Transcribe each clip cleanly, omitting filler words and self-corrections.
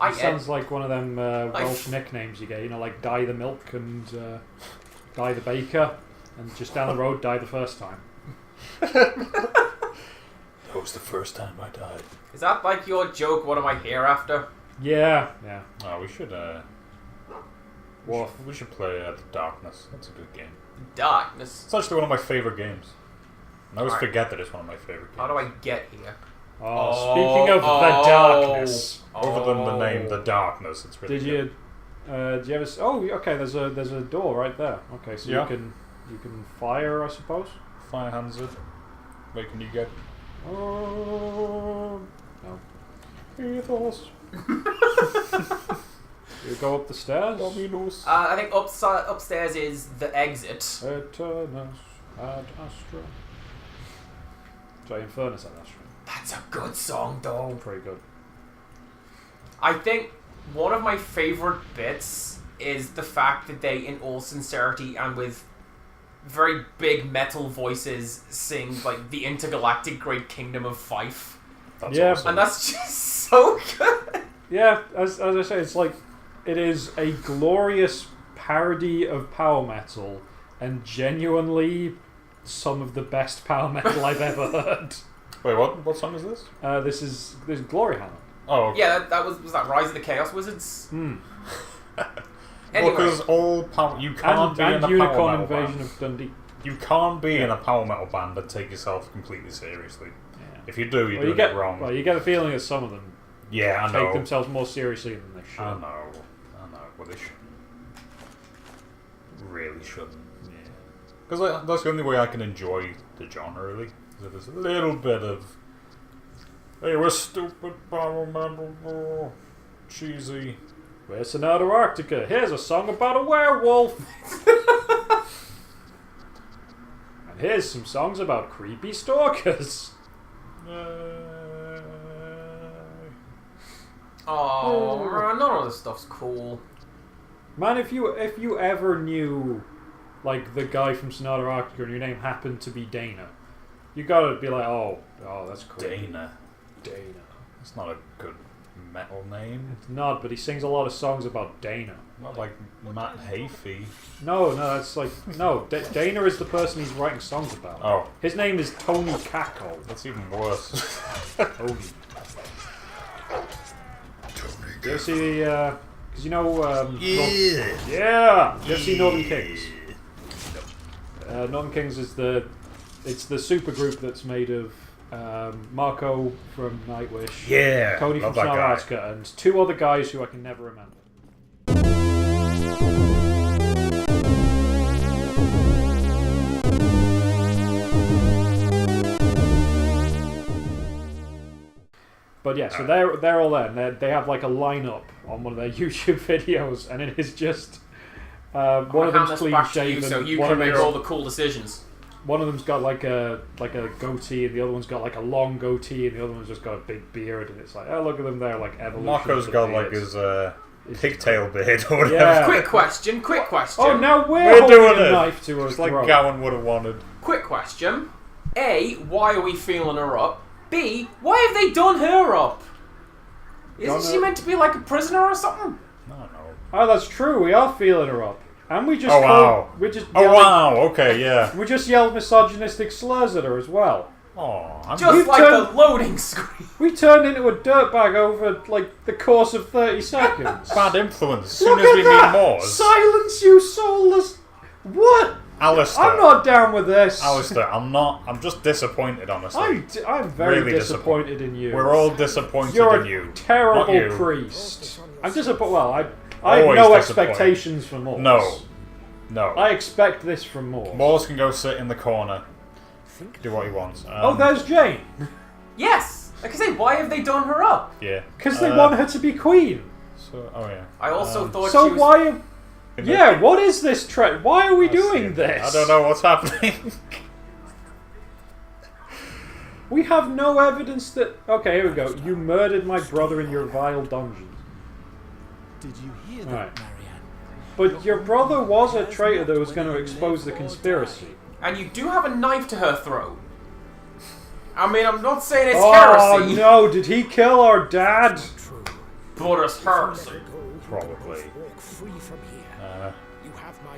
It sounds like one of them Welsh nicknames you get, you know, like Die the Milk and Die the Baker, and just down the road, Die the First Time. That was the first time I died. Is that like your joke? What am I here after? Yeah. Oh, we should play The Darkness. That's a good game. Darkness. It's actually one of my favourite games. I always forget that it's one of my favourite games. How do I get here? Speaking of The Darkness. Other than the name The Darkness, it's really good. Did you ever... Oh, okay, there's a door right there. Okay, so you can fire, I suppose? Fire hands it. Where can you get? Oh... No. Ethos. You go up the stairs? I think upstairs is the exit. Eternus ad astra. Sorry, Infernus ad astra. That's a good song, though. Pretty good. I think one of my favourite bits is the fact that they, in all sincerity and with very big metal voices, sing like the intergalactic great kingdom of Fife. That's awesome. And that's just so good. Yeah, as I say, it's like it is a glorious parody of power metal, and genuinely some of the best power metal I've ever heard. Wait, what song is this? This is Glory Hammer. Oh, okay. Yeah, that was that Rise of the Chaos Wizards? Anyway. Well, because all power... You can't be in a Unicorn power metal Invasion band. of Dundee. You can't be in a power metal band that take yourself completely seriously. Yeah. If you do, you're doing it wrong. Well, you get a feeling that some of them take themselves more seriously than they should. I know. Well, they shouldn't. Really shouldn't. Yeah. Because that's the only way I can enjoy the genre, really. Because there's a little bit of... Hey, we're stupid power metal. Cheesy. We're Sonata Arctica. Here's a song about a werewolf. And here's some songs about creepy stalkers. Oh, none of this stuff's cool. Man, if you ever knew, like, the guy from Sonata Arctica and your name happened to be Dana, you gotta be like, oh, that's cool. Dana. It's not a good metal name. It's not, but he sings a lot of songs about Dana. Not like Matt Heafy. No, that's like... No, Dana is the person he's writing songs about. Oh. His name is Tony Kako. That's even worse. Tony. You ever see the... Because you know... Yeah! You ever see Northern Kings? Northern Kings is the... It's the super group that's made of Marco from Nightwish, Tony from Sonata Arctica, and two other guys who I can never remember. But yeah, so they're all there, and they have like a lineup on one of their YouTube videos, and it is just one of them's clean shaven, so you can make all the cool decisions. One of them's got like a goatee, and the other one's got like a long goatee, and the other one's just got a big beard, and it's like, oh, look at them there, like evolution. Marco's got like his pigtail beard or whatever. Yeah. Quick question. Oh, now we're holding a knife to us. Like Gowan would have wanted. Quick question. A, why are we feeling her up? B, why have they done her up? Isn't she meant to be like a prisoner or something? I don't know. Oh, that's true. We are feeling her up. And we just okay, yeah. We just yelled misogynistic slurs at her as well. Oh, just like the loading screen. We turned into a dirtbag over like the course of 30 seconds. Bad influence. As soon as we meet more. Silence, you soulless. What? Alistair. I'm not down with this. Alistair, I'm just disappointed, honestly. I'm very really disappointed in you. We're all disappointed in you. You're a terrible priest. I'm disappointed. Well, I have no expectations from Morse. No. I expect this from Morse. Morse can go sit in the corner, do what he wants. There's Jane. Yes. Like I say, why have they done her up? Yeah. Because they want her to be queen. So, yeah. I also thought so she was... why... Yeah, what is this trend? Why are we doing this? I don't know what's happening. We have no evidence that... Okay, here we go. You murdered my brother in your vile dungeon. Did you hear that, Marianne? But your brother was a traitor that was going to expose the conspiracy. And you do have a knife to her throat. I mean, I'm not saying it's heresy. Oh no, did he kill our dad? But it's hers. Probably.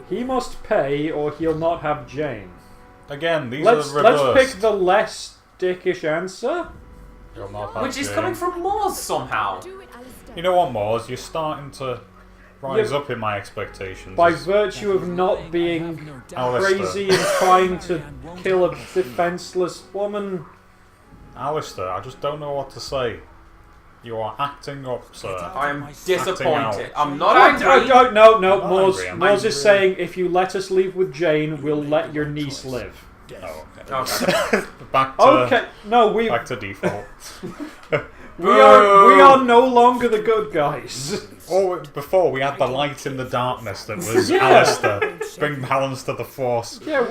He must pay or he'll not have Jane. Again, these Let's are reversed. let's pick the less dickish answer. He'll not have Which is Jane. coming from Mars somehow. You know what, Mars? You're starting to rise up in my expectations. By virtue of not being crazy and trying to kill a defenseless woman. Alistair, I just don't know what to say. You are acting up, sir. I'm Acting disappointed. out. I'm not angry. No, Not Moz angry, I'm is angry. saying if you let us leave with Jane, we'll let your niece live. Oh, okay. Okay. Back to Okay, no, back to default. we are no longer the good guys. Oh, before we had the light in the darkness that was Yeah. Alistair. Bring balance to the force. Yeah,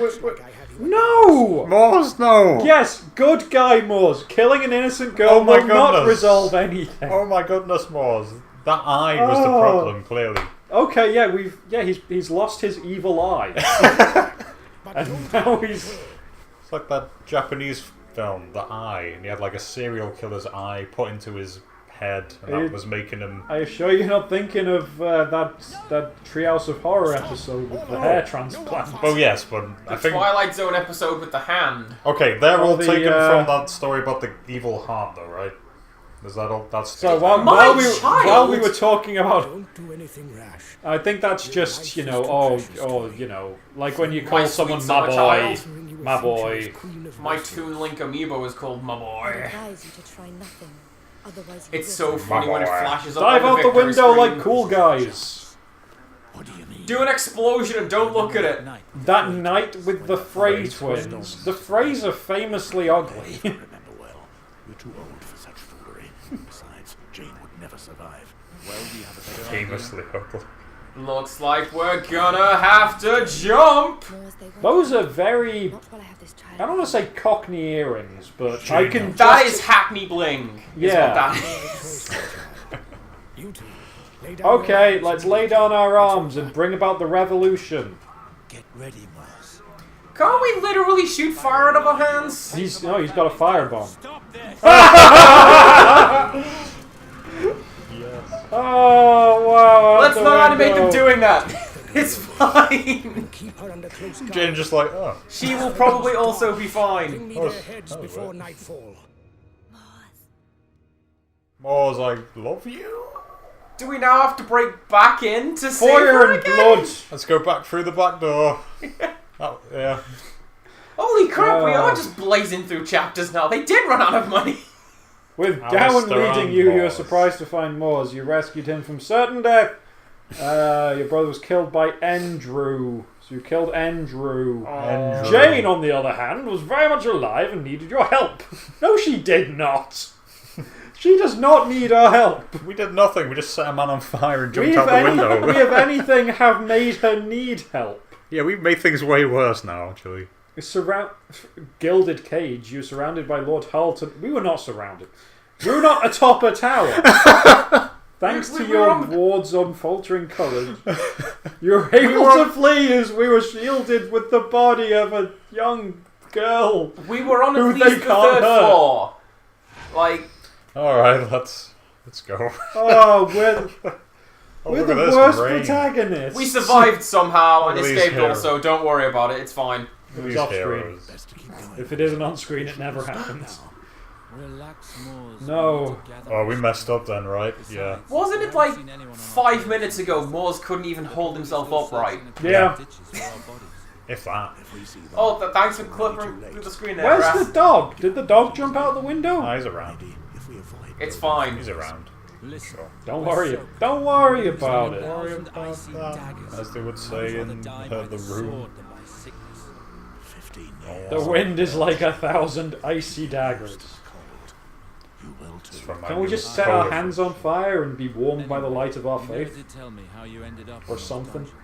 no! Mars, no! Yes, good guy Moz. Killing an innocent girl Oh my will not goodness. resolve anything. Oh my goodness, Mars. That eye was the Oh. problem, clearly. Okay, yeah, he's lost his evil eye. And now he's... It's like that Japanese film, The Eye, and he had like a serial killer's eye put into his head, and that was making him... I assure you're not thinking of that Treehouse of Horror episode with the hair transplant. Oh yes, but I The think... Twilight Zone episode with the hand. Okay, they're Oh, all the, taken from that story about the evil heart, though, right? Is that all? That's So while child? we were talking about, Don't do anything rash. I think that's just like when you My call sweet someone summer my boy, child. my boy. My Toon Link amiibo is called my boy. advise you to try nothing. Otherwise you It's will so funny when it boy. flashes up Dive on out the victory window screen. like cool guys. What do you mean? Do an explosion and don't look at it. That night with the Frey twins. The Freys are famously ugly. Remember well. You're too old for such foolery. Besides, Jane would never survive. Well, do you have a better idea? famously ugly. Looks like we're gonna have to jump. more as they want. Those are very, Not while I have this child. I don't want to say Cockney earrings, but I can That just... is Hackney Bling. Is Yeah. what that is. You two, lay down Okay, your let's arms lay down our arms and bring about the revolution. Get ready, Mars. Can't we literally shoot fire out of our hands? He's got a firebomb. Stop this! Yes. Oh wow! out Let's the not animate them window. doing that. It's fine. Keep her under close guard. Jane just like, oh. She will probably also be Bring fine. me Oh, their heads oh, before right. nightfall. Mars, I love you. Do we now have to break back in to save Fire her and again? blood. Let's go back through the back door. Oh, yeah. Holy crap, we Oh. are just blazing through chapters now. They did run out of money. With Gowan Alistair leading and you, you're Mars. surprised to find Moors. You rescued him from certain death. Your brother was killed by Andrew. So you killed Andrew. Andrew. Jane, on the other hand, was very much alive and needed your help. No, she did not. She does not need our help. We did nothing. We just set a man on fire and jumped We, out the window. if anything, have made her need help. Yeah, we've made things way worse now, actually. Gilded Cage, you're surrounded by Lord Halton. We were not surrounded. We were not atop a tower. Thanks to We were your on- ward's unfaltering courage, you were able to flee as we were shielded with the body of a young girl. We were on Who at they least the can't third hurt. floor. Like, Alright, let's go. Oh, we're Oh, the look at this worst rain. protagonists. we survived somehow and Look at these escaped heroes. also. Don't worry about it. It's fine. It was These off screen. heroes. Best to keep going. If it isn't on screen, it never happens. Relax, Moors. No. Oh, we messed up then, right? Yeah. Wasn't it like 5 minutes ago Moors couldn't even hold himself upright? Yeah. If that. If we see them, Oh, thanks for clipping through the screen there, Where's Raph. the dog? Did the dog jump out the window? Oh, he's around. maybe if we avoid It's fine. He's around. Listen. Don't worry. Don't worry about it. Worry about that, as they would say in the room. 15 Oh, years, The wind is like 1,000 icy daggers. you will It's too. from my Can we little just set our poem. hands on fire and be warmed by the light of our You never faith? did tell me how you ended up Or in those something. dungeons.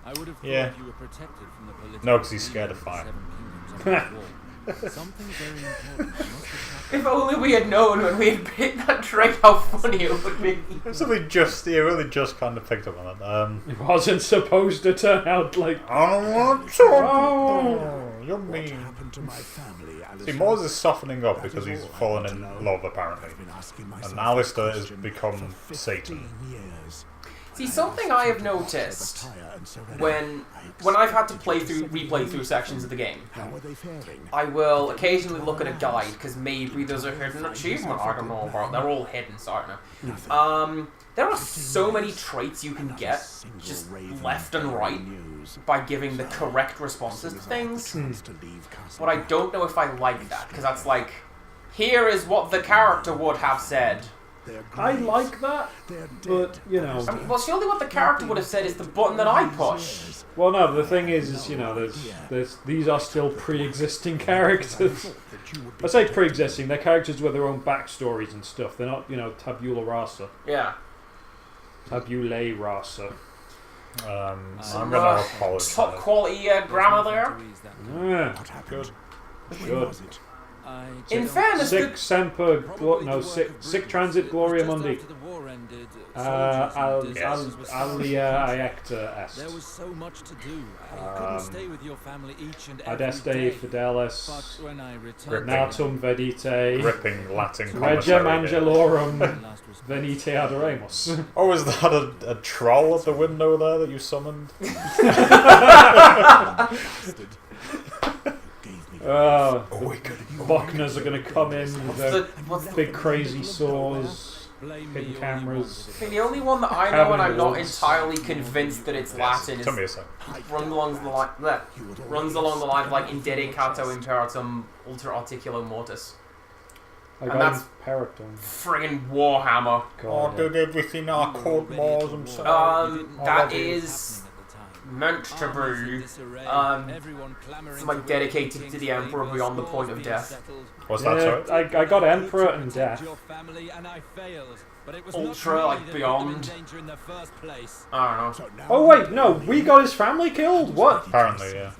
I would have thought Yeah. you were protected from the political No, 'cause he's scared of leaders fire. the 7 kingdoms on the wall. Something very important must have If only we had known when we had picked that trait how funny it would be. Something really just kind of picked up on it. It wasn't supposed to turn out like. I don't want to. Oh. You're What mean. happened to my family, See, Alistair? Mors is softening up That because is he's all I fallen want to in know. love, apparently. I've been asking myself And that Alistair has question become for 15 Satan. years. See, something I have noticed Retire and surrender. when I've had to replay through sections of the game, How are they faring? I will occasionally look at a guide because maybe there's a hidden achievement I don't know about. They're all hidden, so I don't know. There are so many traits you can get just left and right by giving the correct responses to things, but I don't know if I like that because that's like, here is what the character would have said. I like that, but you know. I mean, well, surely what the character would have said is the button that I push. Well, no. The thing is you know, these are still pre-existing characters. I say pre-existing. They're characters with their own backstories and stuff. They're not, you know, tabula rasa. Yeah. Tabulae rasa. I'm gonna apologize. Top quality grammar there. Yeah. What happened? Good. I In don't- fairness, Sic semper, sic transit gloria mundi. After the war ended, Alia iacta est. there was so much to do. I couldn't stay with your family each and every Adeste day. fidelis, But when I returned, natum vedite, Ripping Latin regem commissary here. angelorum last was venite adoremus. Oh, is that a troll at the window there that you summoned? The Bockners are going to come in with their what's the big crazy saws, blame me hidden or cameras. thing? The only one that I know, and I'm not Cabin walls. entirely convinced that it's Latin, Tell me a is sec. runs along the line of like indedicato imperatum ultra articulo mortis. I And got that's- Imperatum. Friggin' Warhammer. Oh, God, did everything I could, Mors, I'm sorry. That love you. is meant to be like dedicated to the Emperor beyond the point of death. What's that, sorry? I got Emperor and Death. Ultra, like, beyond. I don't know. Oh wait, no, we got his family killed? What? Apparently, yeah.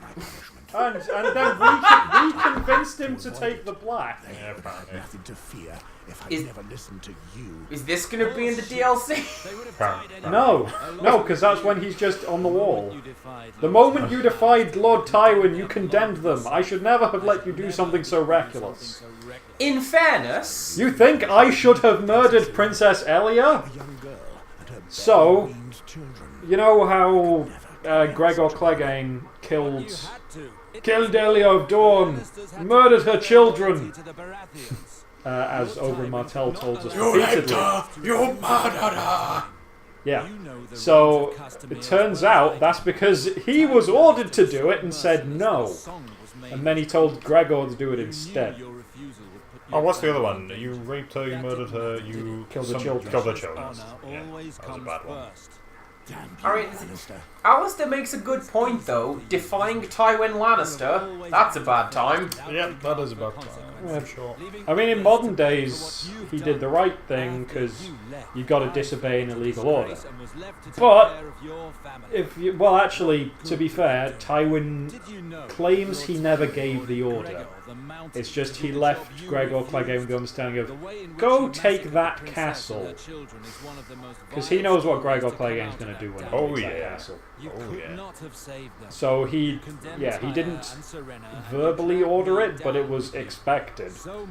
And then we convinced him to take the black. Yeah, apparently. Nothing to fear if I Is- never listened to you. Is this gonna be in the DLC? Apparently. No, because that's when he's just on the wall. The moment you defied Lord Tywin, you condemned them. I should never have let you do something so reckless. In fairness, You think I should have murdered Princess Elia? A young girl and her So, weaned children. you know how Gregor Clegane killed Elia of Dawn, murdered her children, as Oberyn Martell told us repeatedly. You murderer! Yeah. So it turns out that's because he was ordered to do it and said no, and then he told Gregor to do it instead. Oh, what's the other one? You raped her, you murdered her, you Killed the children. Killed the children. Yeah, that was a bad one. Damn I you, mean, Alistair. Alistair makes a good point though. Defying Tywin Lannister, that's a bad time. Yeah, that is a bad time. Yeah. For sure. I mean, in modern days, he did the right thing because you got to disobey an illegal order. But well, actually, to be fair, Tywin claims he never gave the order. It's just he left Gregor Clegane with the understanding of, go take that castle. Because he knows what Gregor Clegane's going to do when he Oh, takes that yeah. castle. Oh, yeah. So he didn't verbally order it, but it was expected. So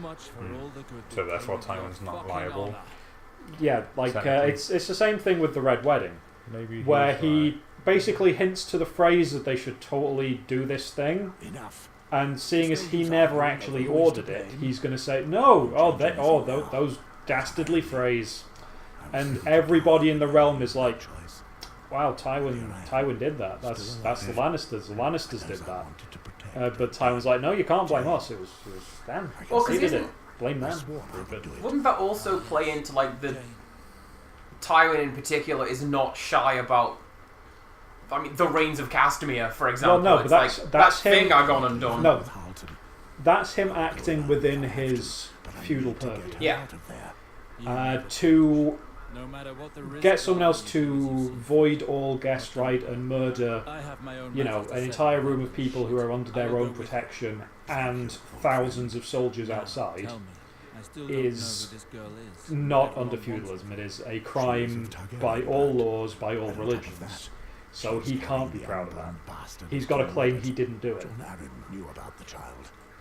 therefore Tywin's not liable. Yeah, like Technically. it's the same thing with the Red Wedding, Maybe where he's he right. basically hints to the phrase that they should totally do this thing, Enough. and seeing as he never actually ordered it, he's going to say no. Those dastardly phrase, and everybody in the realm is like, wow, Tywin did that. That's the Lannisters. The Lannisters did that. But Tywin's like, no, you can't blame us. It was them. Well, 'cause They did it. isn't- Blame them. Wouldn't that also play into like the Tywin in particular is not shy about? I mean, the Reigns of Castamere, for example. no, but it's that's- like, that's that thing him- I got undone. No, that's him acting within his feudal purview. Yeah. To No matter what the risk get someone else of to void all guest right and murder, I have my own you know, methods to an set entire them room right. of people who are under I their will own go with you. protection and thousands of soldiers Now, outside, tell me, I still don't is know who this girl is. not Everyone under wants feudalism. her. It is a crime by all laws, by all religions. So he can't be proud of that. He's got to claim he didn't do it. John Arryn knew about the child.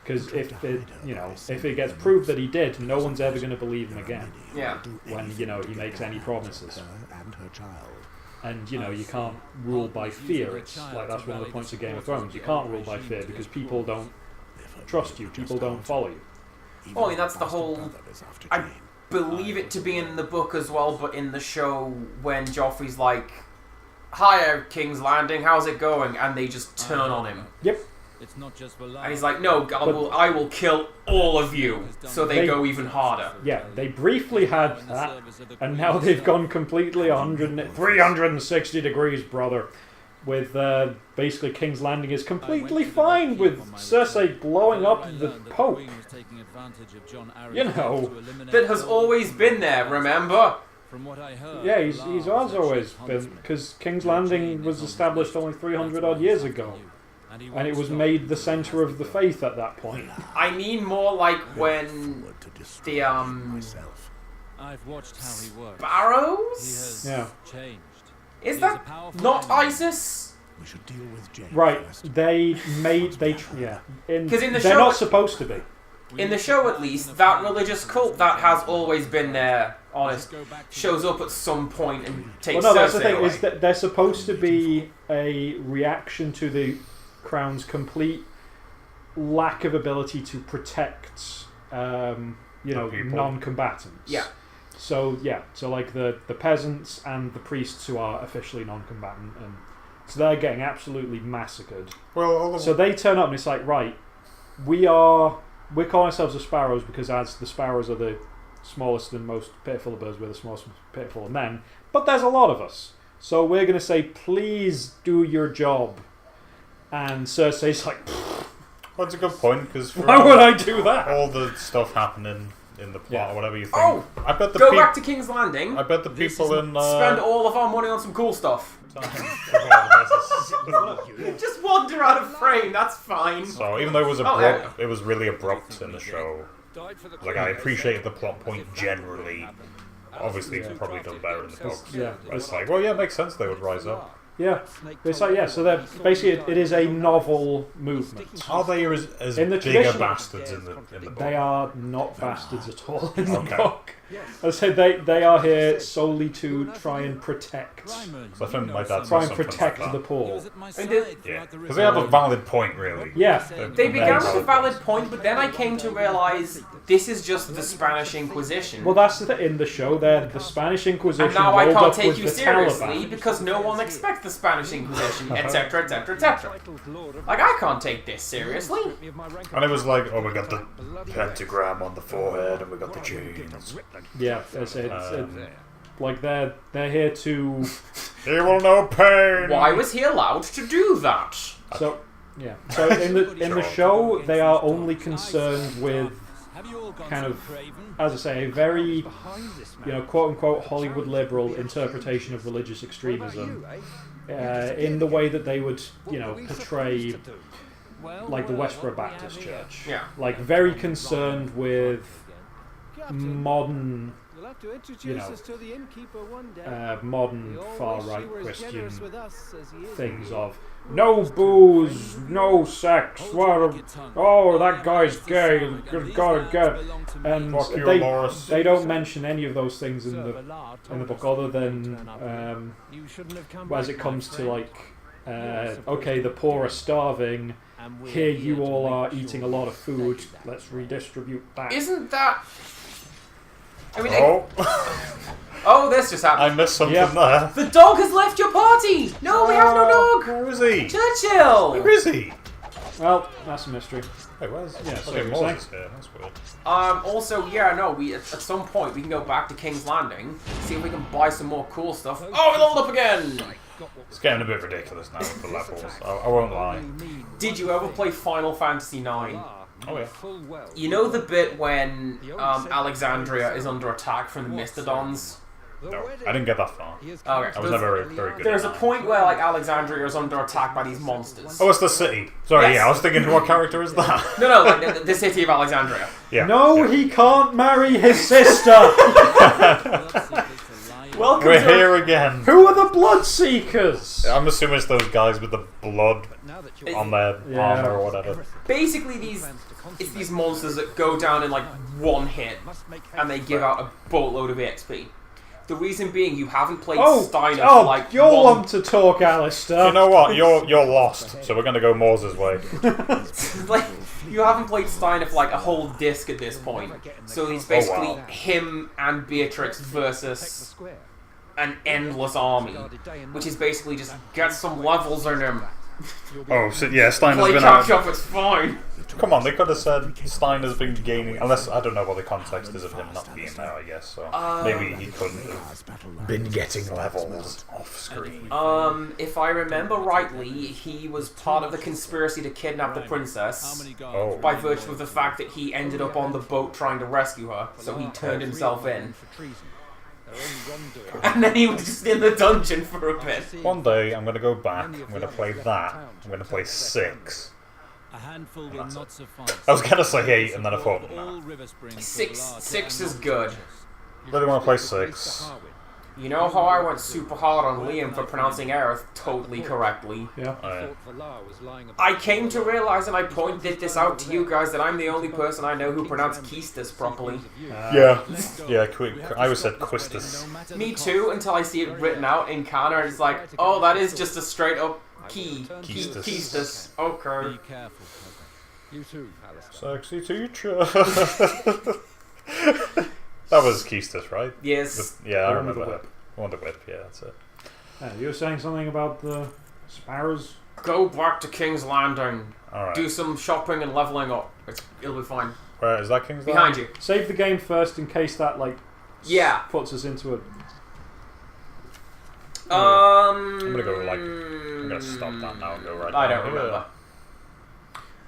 Because if it, you know, if it gets proved that he did, no one's ever going to believe him again. Yeah. When, you know, he makes any promises. Her and her child. And, you know, you can't rule by fear. It's like, that's one of the points of Game of Thrones. You can't rule by fear because people don't trust you. People don't follow you. Well, I mean, that's the whole... I believe it to be in the book as well, but in the show, when Joffrey's like, "Hiya, King's Landing, how's it going?" and they just turn on him. Yep. It's not just for And he's like, "No, I will kill all of you." So they go even harder. Yeah, they briefly had that, and now they've gone completely 360 degrees, brother. With basically King's Landing is completely fine with Cersei blowing up the Pope. You know, That has always been there, remember? From what I heard, yeah, he's always been, because King's Landing was established only 300 odd years ago, and it was made the centre of the faith at that point. I mean more like when the I've watched how he works. He Sparrows? has Yeah. changed. Is that not ISIS? We should deal with Jane Right, first. yeah. 'Cause in the they're show- not supposed to be. In the show, at least, that religious cult that has always been there, honest, shows up at some point and takes Well, no, that's the Cersei thing, away. is that they're supposed to be a reaction to the Crown's complete lack of ability to protect, you know, people. non-combatants. Yeah. So, yeah, so like the peasants and the priests who are officially non-combatant, and so they're getting absolutely massacred. Well, So they turn up and it's like, right, we're calling ourselves the Sparrows because as the Sparrows are the smallest and most pitiful of birds, we're the smallest and pitiful of men, but there's a lot of us. So we're going to say, please do your job. And Cersei's like, that's a good point, because why would I do that? all the stuff happening in the plot Yeah. or whatever you think. Oh! I bet the Go back to King's Landing, I bet the people in spend all of our money on some cool stuff. Just wander out of frame, that's fine. So even though it was Oh, there abrupt, it was really abrupt in the show. Like, I appreciated the plot point generally. Obviously, it's probably done better in the books. Yeah. But it's like, well, yeah, it makes sense they would rise up. Yeah. It's like, yeah, so they're basically, it is a novel movement. Are they as In the bigger tradition- bastards in the book? They are not bastards at all in the Okay. book. I said they are here solely to try and protect. So I think my dad Try said and something protect like the that. poor. Yeah, because they have a valid point, really. Yeah. They began with a valid valid point, but then I came to realise this is just the Spanish Inquisition. Well, that's the thing. In the show, they're the Spanish Inquisition. And now I rolled can't up take with you the seriously Taliban. because no one expects the Spanish Inquisition, etc., etc., etc. Like, I can't take this seriously. And it was like, oh, we got the pentagram on the forehead, and we got the chains. Yeah, it's like they're here to. He will know pain. Why was he allowed to do that? So yeah. So in the show, they are only concerned with kind of, as I say, a very, quote unquote Hollywood liberal interpretation of religious extremism, in the way that they would, portray, like the Westboro Baptist Church. Yeah. Like very concerned with modern, modern far-right Christian things of no booze, no sex, that guy's gay, gotta get it. And Fuck you, Loris. they don't mention any of those things in the book, other than as it comes to like, okay, the poor are starving, here you all are eating a lot of food, let's redistribute that. Isn't that... I mean, Oh, oh, this just happened. I missed something Yeah. there. The dog has left your party! No, we have no dog! Where is he? Churchill! Where is he? Well, that's a mystery. Hey, where's? Yeah, so okay, you're Moses here. That's weird. Also, yeah, no, we at some point we can go back to King's Landing, see if we can buy some more cool stuff. Oh, it leveled up again! It's getting a bit ridiculous now with the levels. I won't lie. Did you ever play Final Fantasy IX? Oh yeah. You know the bit when Alexandria is under attack from the Mistodons? No, I didn't get that far. Okay, I was never very good. There's a point where like Alexandria is under attack by these monsters. Oh, it's the city. Sorry, Yes. yeah, I was thinking, what character is that? No, like the city of Alexandria. Yeah. No, yeah. he can't marry his sister. Welcome We're to here again. Who are the Bloodseekers? I'm assuming it's those guys with the blood on their armor or whatever. Basically, it's these monsters that go down in like one hit, and they give out a boatload of EXP. The reason being, you haven't played Steiner for like you're one to talk, Alistair. You know what? You're lost, so we're gonna go Moses' way. like you haven't played Steiner for like a whole disc at this point. So it's basically him and Beatrix versus an endless army, which is basically just get some levels in him. Oh, so yeah, Steiner's Play been catch out. up, it's fine. Come on, they could have said Steiner's been gaining. Unless I don't know what the context is of him not being there. I guess so. Maybe he couldn't have been getting levels off screen. If I remember rightly, he was part of the conspiracy to kidnap the princess by virtue of the fact that he ended up on the boat trying to rescue her, so he turned himself in. And then he was just in the dungeon for a bit. One day I'm gonna go back. I'm gonna play that. I'm gonna play 6. A handful will not suffice. I was gonna say 8, and then I thought, nah. Six is good. Really want to play 6. You know how I went super hard on Liam for pronouncing Aerith totally correctly? Yeah. I came to realize, and I pointed this out to you guys, that I'm the only person I know who pronounced Keistis properly. Yeah. I always said Quistis. Me too, until I see it written out in Kana, and it's like, oh, that is just a straight up Keistis. Okay. Be careful. You too, Alistair. Sexy teacher. That was Keistis, right? Yes. Yeah, I The remember one her. with the Wonder Whip, yeah, that's it. You were saying something about the sparrows? Go back to King's Landing. Alright. Do some shopping and leveling up. It'll be fine. Where is that King's Behind Landing? you. Save the game first in case that puts us into a... I'm gonna go I'm gonna stop that now and go right I down don't here. remember.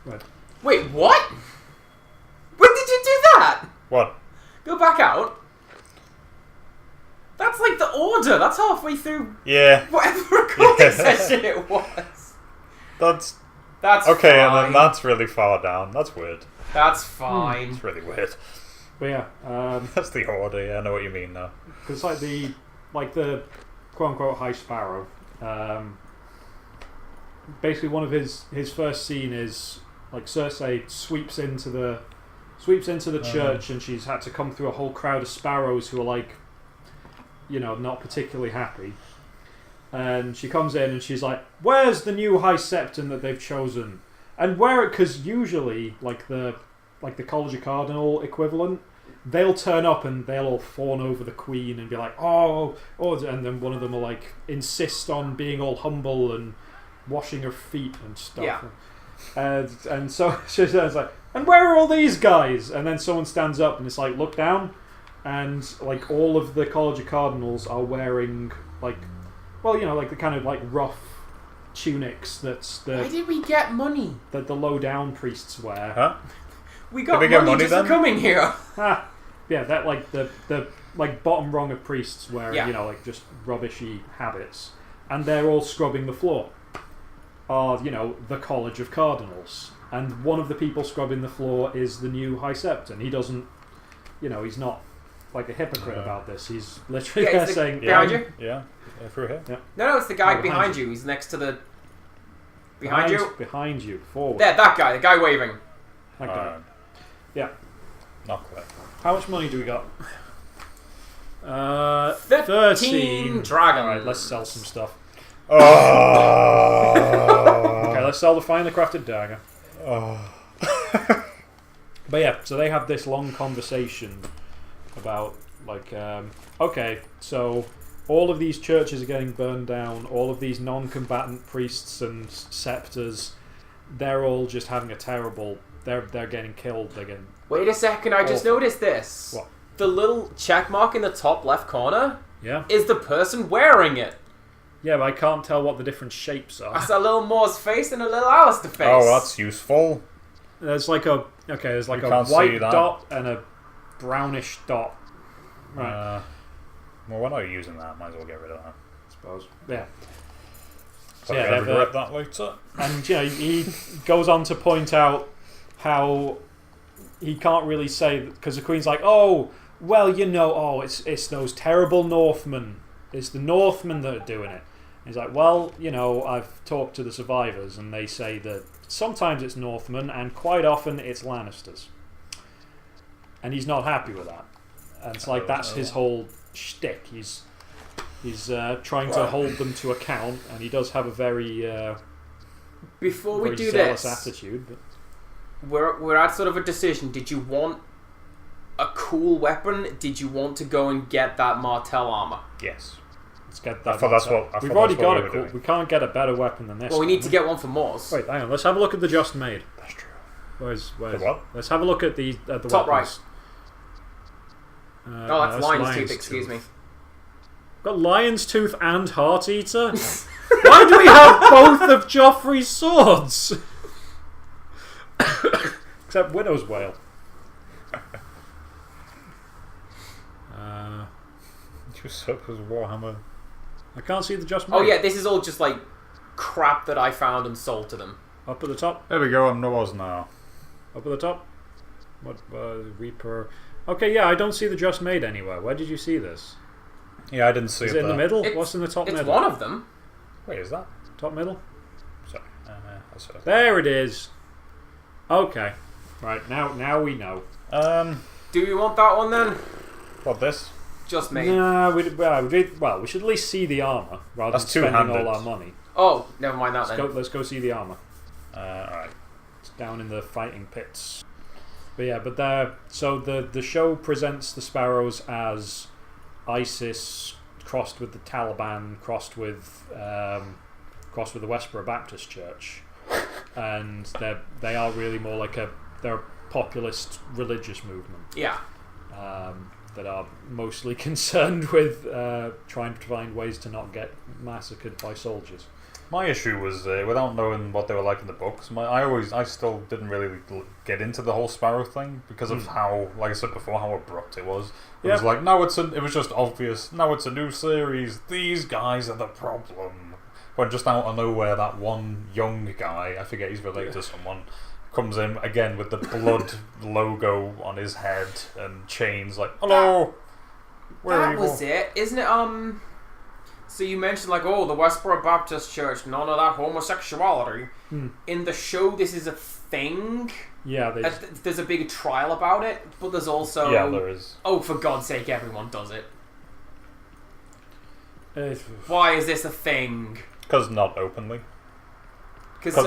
Right. Wait, what? When did you do that? What? Go back out. That's like the order. That's halfway through Yeah. whatever recording session it was. That's fine. okay, and then that's really far down. That's weird. That's fine. It's really weird. But yeah, That's the order, yeah, I know what you mean now. because the quote-unquote High Sparrow, basically one of his first scene is like Cersei sweeps into the church, and she's had to come through a whole crowd of sparrows who are like, not particularly happy. And she comes in and she's like, "Where's the new High Septon that they've chosen?" And because usually like the College of Cardinal equivalent, they'll turn up and they'll all fawn over the Queen and be like, oh, and then one of them will like insist on being all humble and washing her feet and stuff. Yeah. And so she says like, "And where are all these guys?" And then someone stands up and it's like, "Look down," and like all of the College of Cardinals are wearing like the kind of like rough tunics Why did we get money? that the low down priests wear. Huh? We got Did we get money money just then? for coming here. Yeah, that like the like bottom rung of priests wearing Yeah. like just rubbishy habits, and they're all scrubbing the floor. Are the College of Cardinals, and one of the people scrubbing the floor is the new High Septon. He doesn't, he's not like a hypocrite about this. He's literally Yeah, it's saying, behind you. Yeah, through here. Yeah. No, it's the guy Oh, behind behind you. He's next to the. Behind you. behind you, forward. There, that guy. The guy waving. That guy. Yeah. Not quite. How much money do we got? 13 dragons. dragons. Alright, let's sell some stuff. Oh. Okay, let's sell the finely crafted dagger. But yeah, so they have this long conversation about okay, so all of these churches are getting burned down, all of these non-combatant priests and septors, they're all just having a terrible, they're getting killed, they're getting... Wait a second, I just noticed this. What? The little check mark in the top left corner Yeah? is the person wearing it. Yeah, but I can't tell what the different shapes are. That's a little Moore's face and a little Alistair face. Oh, that's useful. There's like a You white can't see that. dot and a brownish dot. Right. Well, we're not using that. Might as well get rid of that. I suppose. Yeah. So yeah, I regret that later. And you know, he goes on to point out how he can't really say because the Queen's like, oh, well, you know, oh, it's those terrible Northmen. It's the Northmen that are doing it. And he's like, well, you know, I've talked to the survivors, and they say that sometimes it's Northmen, and quite often it's Lannisters. And he's not happy with that. And it's like that's his whole shtick. He's trying to hold them to account, and he does have a very before we very do zealous this, attitude. But we're at sort of a decision. Did you want a cool weapon? Did you want to go and get that Martell armor? Yes. let's get that. I thought that's what we've already got we it. Cool. We can't get a better weapon than this. Well, we need to get one for Moors. Wait, hang on. Let's have a look at the just made. That's true. Where's The what? Let's have a look at the Top weapons. right. Oh, that's Lion's Tooth. Excuse me. Got Lion's Tooth and Heart Eater. Why do we have both of Joffrey's swords? Except Widow's Wail. Usurper's Warhammer. I can't see the just made. Oh yeah, this is all just like crap that I found and sold to them. Up at the top. There we go. I'm Noah's now. Up at the top. What Reaper? Okay, yeah, I don't see the just made anywhere. Where did you see this? Yeah, I didn't see Is it it in the there. middle? What's in the top It's middle? one of them. Wait, is that? Top middle. Sorry. That's it. There it is. Okay. Right, now we know. Do we want that one then? What, this? Just made. Nah, we should at least see the armor rather That's than spending two-handed. all our money. Oh, never mind that then. Let's go see the armor. Alright. It's down in the fighting pits. But yeah, so the show presents the Sparrows as ISIS crossed with the Taliban, crossed with the Westboro Baptist Church, and they are really more like they're a populist religious movement. Yeah. That are mostly concerned with trying to find ways to not get massacred by soldiers. My issue was, without knowing what they were like in the books, I still didn't really get into the whole Sparrow thing because of how, like I said before, how abrupt it was. It was like, it was just obvious, now it's a new series, these guys are the problem. When just out of nowhere, that one young guy, I forget he's related to someone, comes in again with the blood logo on his head and chains, like, hello, where are you? That was it, isn't it? So you mentioned like, oh, the Westboro Baptist Church, none of that homosexuality. In the show, this is a thing. Yeah, there's a big trial about it, but there's also there is. Oh, for God's sake, everyone does it. Why is this a thing? Because not openly. Because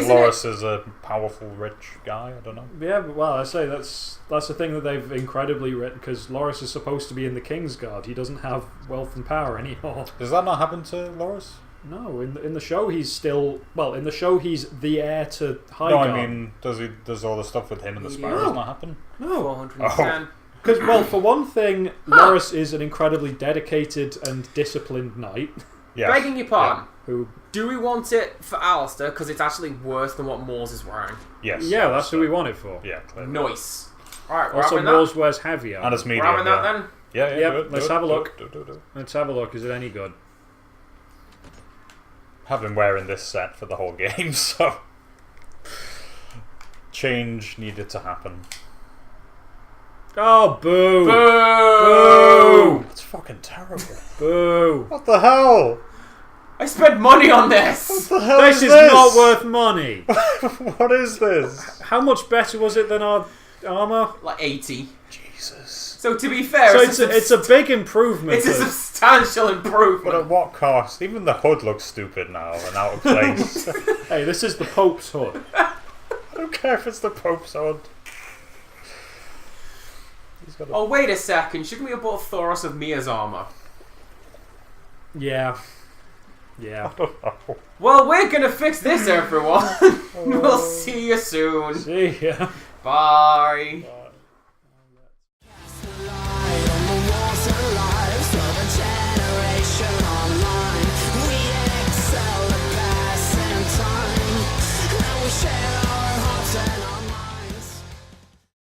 Loras is a powerful, rich guy. I don't know. Yeah, well, I say that's the thing that they've incredibly written, because Loras is supposed to be in the Kingsguard. He doesn't have wealth and power anymore. Does that not happen to Loras? No, in the show he's still in the show he's the heir to Highgarden. No, I mean, does all the stuff with him and the Sparrows not happen? No, 410. Because for one thing, Loras is an incredibly dedicated and disciplined knight. Yeah. Begging your pardon. Who? Do we want it for Alistair? Because it's actually worse than what Moors is wearing. Yes. Yeah, that's who we want it for. Yeah, clearly. Nice. Alright, we're Also, having Moors that. wears heavier. And it's medium. We're having that then? Yeah, Yep, do it, let's do have a it, look. do it. Let's have a look. Is it any good? Have been wearing this set for the whole game, so change needed to happen. Oh, boo! Boo! It's fucking terrible. Boo! What the hell? I spent money on this! What the hell This is not worth money. What is this? How much better was it than our armor? Like 80. Jesus. So to be fair, So it's a big improvement. It's a substantial improvement. But at what cost? Even the hood looks stupid now and out of place. Hey, this is the Pope's hood. I don't care if it's the Pope's hood. Oh, wait a second. Shouldn't we have bought Thoros of Mia's armor? Yeah. Yeah. Well, we're gonna fix this, everyone. We'll see you soon. See ya. Bye.